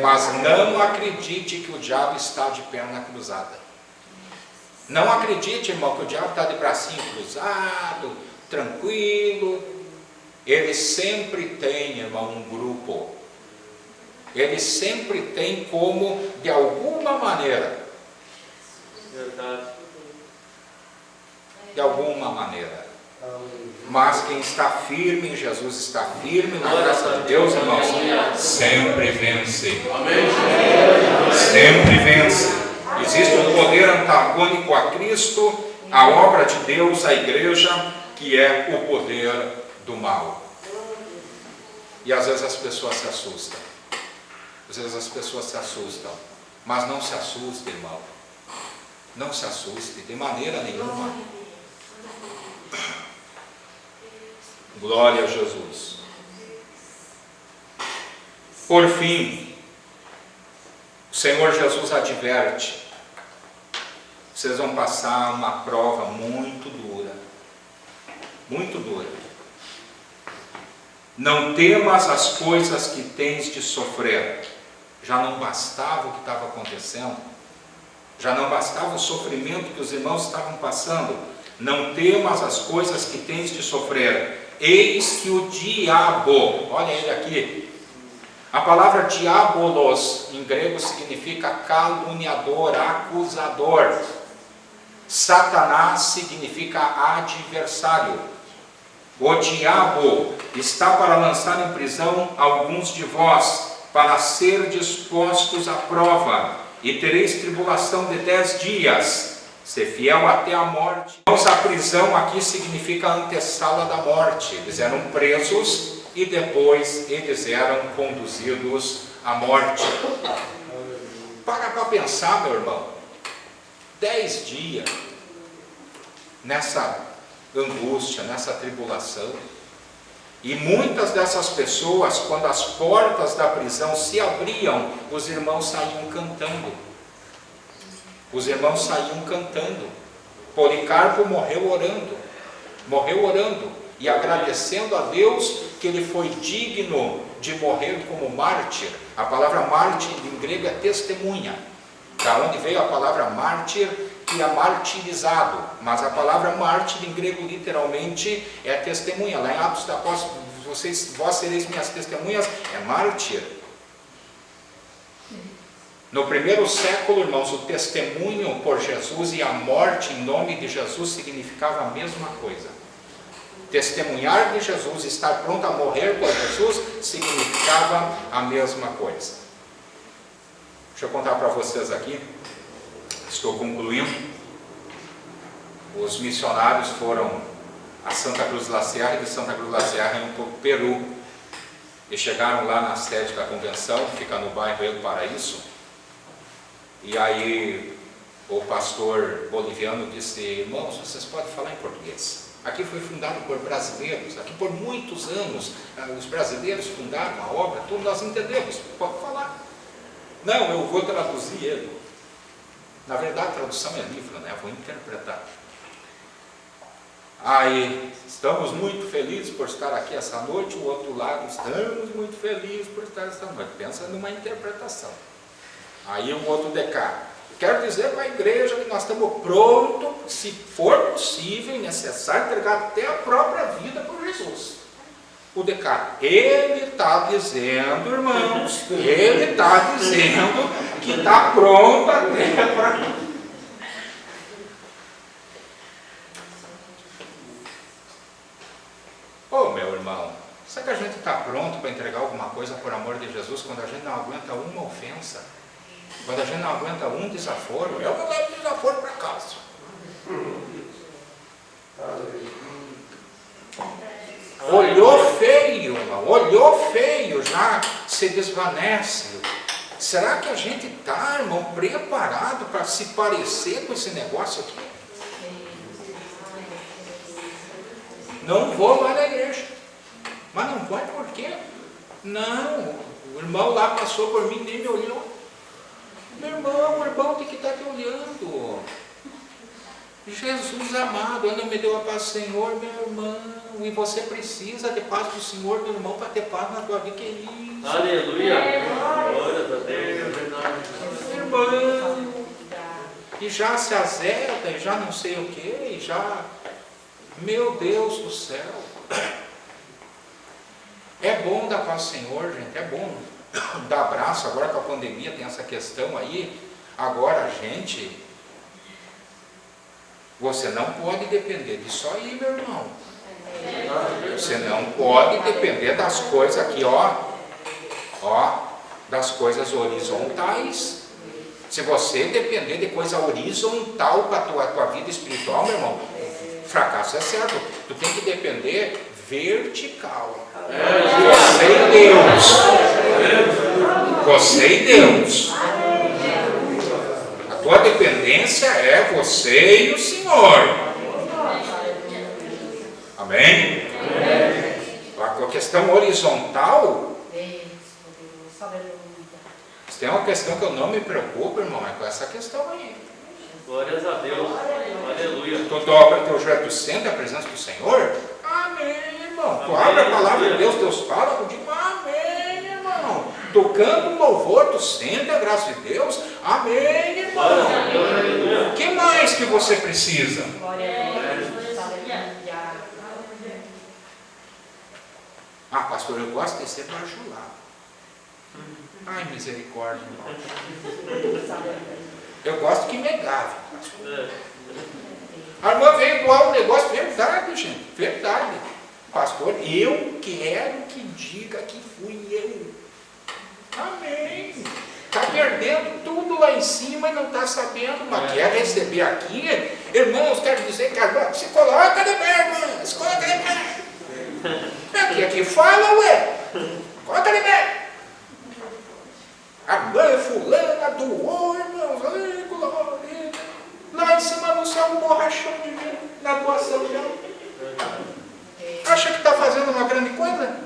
Mas não acredite que o diabo está de perna cruzada. Não acredite, irmão, que o diabo está de bracinho cruzado, tranquilo. Ele sempre tem, irmão, um grupo. Ele sempre tem como, de alguma maneira, de alguma maneira. Mas quem está firme em Jesus, está firme na graça de Deus, irmãos, sempre vence. Sempre vence. Existe um poder antagônico a Cristo, a obra de Deus, a igreja, que é o poder do mal. E às vezes as pessoas se assustam. Às vezes as pessoas se assustam. Mas não se assuste, irmão. Não se assuste de maneira nenhuma. Glória a Jesus. Por fim, o Senhor Jesus adverte: vocês vão passar uma prova muito dura. Muito dura. Não temas as coisas que tens de sofrer. Já não bastava o que estava acontecendo? Já não bastava o sofrimento que os irmãos estavam passando? Não temas as coisas que tens de sofrer. Eis que o diabo, olha ele aqui, a palavra diabolos em grego significa caluniador, acusador. Satanás significa adversário. O diabo está para lançar em prisão alguns de vós, para ser dispostos à prova, e tereis tribulação de 10 dias. Ser fiel até a morte. Mas a prisão aqui significa a antessala da morte. Eles eram presos e depois eles eram conduzidos à morte. Para pensar, meu irmão, 10 dias nessa angústia, nessa tribulação. E muitas dessas pessoas, quando as portas da prisão se abriam, os irmãos saíam cantando. Os irmãos saíam cantando. Policarpo morreu orando e agradecendo a Deus que ele foi digno de morrer como mártir. A palavra mártir em grego é testemunha, da onde veio a palavra mártir, que é martirizado, mas a palavra mártir em grego literalmente é testemunha. Lá em Atos da Apóstolo, vós sereis minhas testemunhas, é mártir. No primeiro século, irmãos, o testemunho por Jesus e a morte em nome de Jesus significava a mesma coisa. Testemunhar de Jesus, estar pronto a morrer por Jesus, significava a mesma coisa. Deixa eu contar para vocês aqui, estou concluindo. Os missionários foram a Santa Cruz de la Sierra, e de Santa Cruz de la Sierra iam para o Peru. E chegaram lá na sede da convenção, que fica no bairro El Paraíso. E aí o pastor boliviano disse: irmãos, vocês podem falar em português. Aqui foi fundado por brasileiros, aqui por muitos anos os brasileiros fundaram a obra, todos nós entendemos, pode falar. Não, eu vou traduzir ele. Na verdade a tradução é livre, né? Eu vou interpretar. Aí, estamos muito felizes por estar aqui essa noite. O outro lado, estamos muito felizes por estar esta noite. Pensa numa interpretação. Aí o outro decá: quero dizer para a igreja que nós estamos prontos, se for possível e necessário, entregar até a própria vida por Jesus. O decá: ele está dizendo, irmãos, ele está dizendo que está pronto até para... Ô meu irmão, será que a gente está pronto para entregar alguma coisa por amor de Jesus quando a gente não aguenta uma ofensa? Quando a gente não aguenta um desaforo? Eu vou levar o desaforo para casa. Olhou feio, irmão, olhou feio, já se desvanece. Será que a gente está, irmão, preparado para se parecer com esse negócio aqui? Não vou mais na igreja. Mas não vai por quê? Não, o irmão lá passou por mim e nem me olhou. Meu irmão, o irmão tem que estar te olhando. Jesus amado, ainda me deu a paz do Senhor, meu irmão. E você precisa de paz do Senhor, meu irmão, para ter paz na tua vida, que é isso. Aleluia. Glória a Deus, verdade. Irmão. E já se azeda, e já não sei o que, e já... Meu Deus do céu. É bom dar paz ao Senhor, gente, é bom dar abraço. Agora com a pandemia tem essa questão aí. Agora, gente, você não pode depender disso aí, meu irmão. Você não pode depender das coisas aqui, ó, das coisas horizontais. Se você depender de coisa horizontal para a tua vida espiritual, meu irmão, fracasso é certo. Tu tem que depender vertical. Você e Deus. Você e Deus. A tua dependência é você e o Senhor. Amém? A questão horizontal, se tem uma questão que eu não me preocupo, irmão, é com essa questão aí. Glórias a Deus. Aleluia. Tu dobra teu joelho, tu sente a presença do Senhor? Amém, irmão. Tu abre a palavra de Deus, Deus fala, tu diz amém, irmão. Tu canta um louvor, tu sente a graça de Deus, amém, irmão. O que mais que você precisa? Ah, pastor, eu gosto de ser bajulado. Ai, misericórdia, irmão. Eu gosto que me gave, pastor. A irmã veio doar um negócio, verdade, gente, verdade. Pastor, eu quero que diga que fui eu. Amém. Está perdendo tudo lá em cima e não está sabendo, mas quer receber aqui. Irmãos, quero dizer que a irmã se coloca de pé, irmã, se coloca de pé. Aqui fala, ué. Coloca de pé. A mãe fulana doou, irmãos, ai, glória. Lá em cima não sai um borrachão de mim na doação dela. Acha que está fazendo uma grande coisa?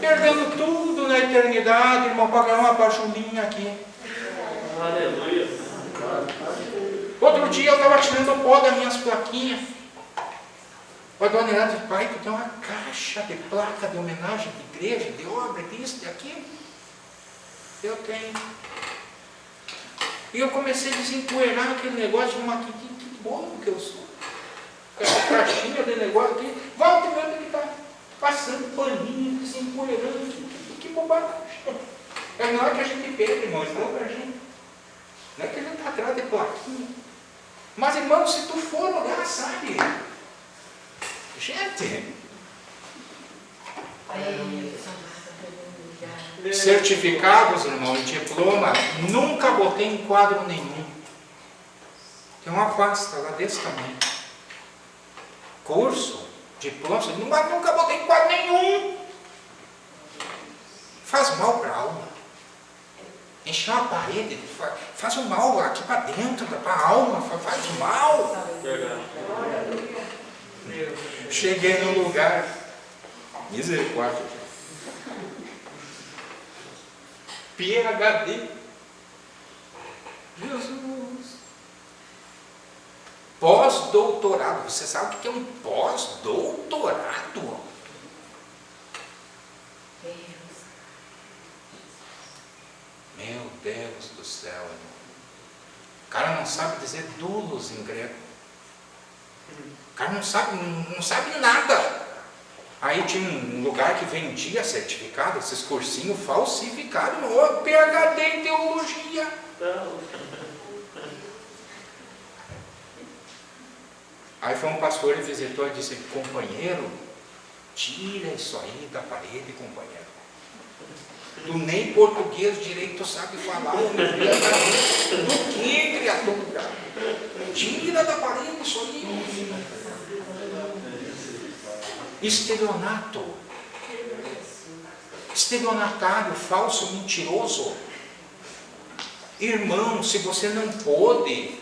Perdendo tudo na eternidade, irmão, para ganhar uma bajulinha aqui. Aleluia. Outro dia eu estava tirando o pó das minhas plaquinhas. A dona Irã disse: pai, tu tem uma caixa de placa de homenagem de igreja, de obra, disso, de aquilo? Eu tenho. E eu comecei a desempoeirar aquele negócio de uma que bom que eu sou. Essa caixinha de negócio aqui, volta e meia que está passando paninho, desempoeirando, que bobagem. É na hora que a gente pega, irmãos, não para a gente. Não é que a gente está atrás de plaquinha. Mas, irmão, se tu for olhar, sabe? Gente, certificados, irmão, e diploma, nunca botei em quadro nenhum. Tem uma pasta lá desse tamanho. Curso, diploma, nunca botei em quadro nenhum. Faz mal para a alma. Encher uma parede, faz um mal aqui para dentro, para a alma, faz mal. Cheguei no lugar, misericórdia, PhD, Jesus, pós-doutorado. Você sabe o que é um pós-doutorado? Meu Deus do céu, irmão. O cara não sabe dizer doulos em grego. O cara não sabe nada. Aí tinha um lugar que vendia certificado, esses cursinhos falsificados, PhD em teologia. Aí foi um pastor e visitou e disse: companheiro, tira isso aí da parede, companheiro. Tu nem português direito sabe falar, do que, criatura? Tira da parede isso aí. Estelionato, estelionatário, falso, mentiroso. Irmão, se você não pôde,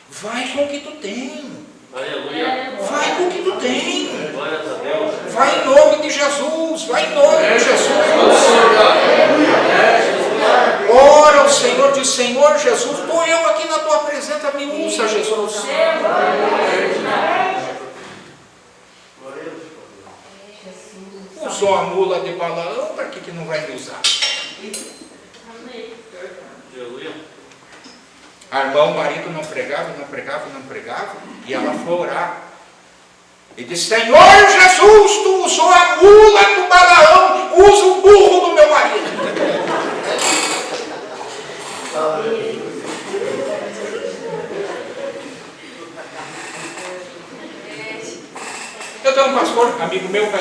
vai com o que tu tem. Aleluia. Vai com o que tu tem. Glória a Deus. Vai em nome de Jesus. Vai em nome de Jesus. Ora ao Senhor, diz: Senhor Jesus, estou eu aqui na tua presença, me usa, Jesus. Usou a mula de Balaão, para que não vai me usar? Aleluia. A irmã, o marido não pregava, e ela foi orar. E disse: Senhor Jesus, tu usou a mula do Balaão, usa o burro do meu marido. Eu tenho um pastor, amigo meu,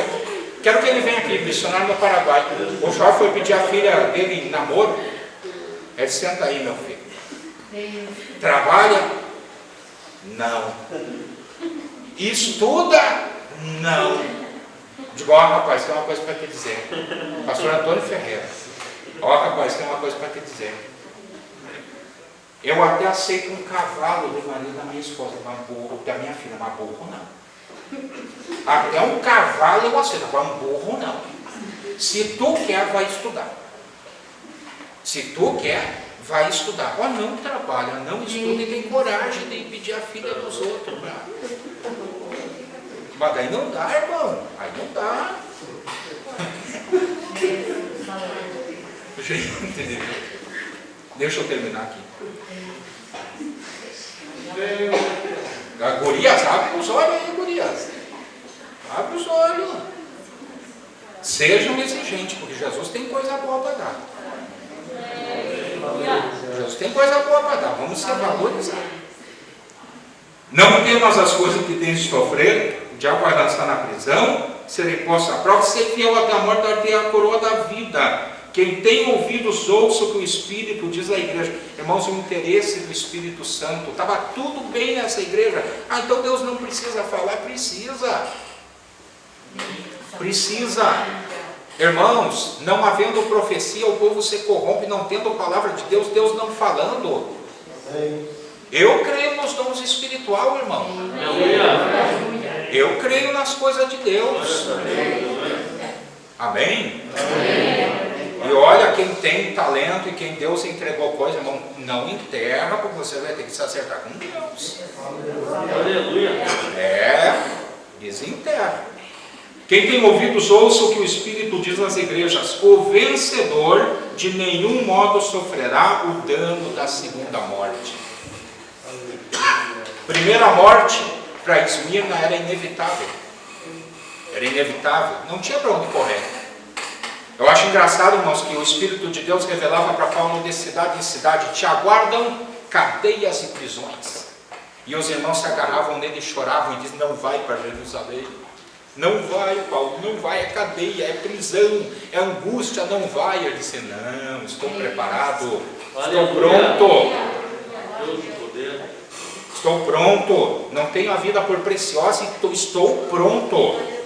quero que ele venha aqui, missionário no Paraguai. O Jó foi pedir a filha dele em namoro. Ele disse: senta aí, meu filho. Trabalha? Não. Estuda? Não. Digo: ó, rapaz, tem uma coisa para te dizer. Pastor Antônio Ferreira. Ó, rapaz, tem uma coisa para te dizer. Eu até aceito um cavalo de marido da minha esposa, mas burro, da minha filha, mas burro não. Até um cavalo eu aceito, mas um burro não. Se tu quer, vai estudar. Se tu quer, vai estudar. Ó, não trabalha, não estuda e tem coragem de pedir a filha dos outros. Mas daí não dá, irmão. Aí não dá. Gente, deixa eu terminar aqui. A gurias, abre os olhos aí, gurias. Abre os olhos. Sejam exigentes, porque Jesus tem coisa boa para dar. Jesus tem coisa boa para dar. Vamos ser valorizar. Não temas as coisas que tens de sofrer. O diabo vai lançar na prisão. Serei posto à prova. Ser fiel até a morte, dar-te a coroa da vida. Quem tem ouvidos, ouça o que o Espírito diz à igreja. Irmãos, o interesse do Espírito Santo. Estava tudo bem nessa igreja. Ah, então Deus não precisa falar? Precisa. Precisa. Irmãos, não havendo profecia, o povo se corrompe, não tendo a palavra de Deus, Deus não falando. Eu creio nos dons espirituais, irmão. Eu creio nas coisas de Deus. Amém? E olha, quem tem talento e quem Deus entregou coisa, irmão, não enterra, porque você vai ter que se acertar com Deus. Aleluia. Desenterra. Quem tem ouvidos, ouça o que o Espírito diz nas igrejas. O vencedor de nenhum modo sofrerá o dano da segunda morte. Primeira morte para Esmirna era inevitável. Era inevitável. Não tinha para onde correr. Eu acho engraçado, irmãos, que o Espírito de Deus revelava para Paulo de cidade em cidade: te aguardam cadeias e prisões. E os irmãos se agarravam nele e choravam e diziam: não vai para Jerusalém. Não vai, Paulo, não vai, é cadeia, é prisão, é angústia, não vai. Ele disse, não, estou preparado, estou Aleluia. pronto, Deus de poder. estou pronto, não tenho a vida por preciosa, então estou pronto.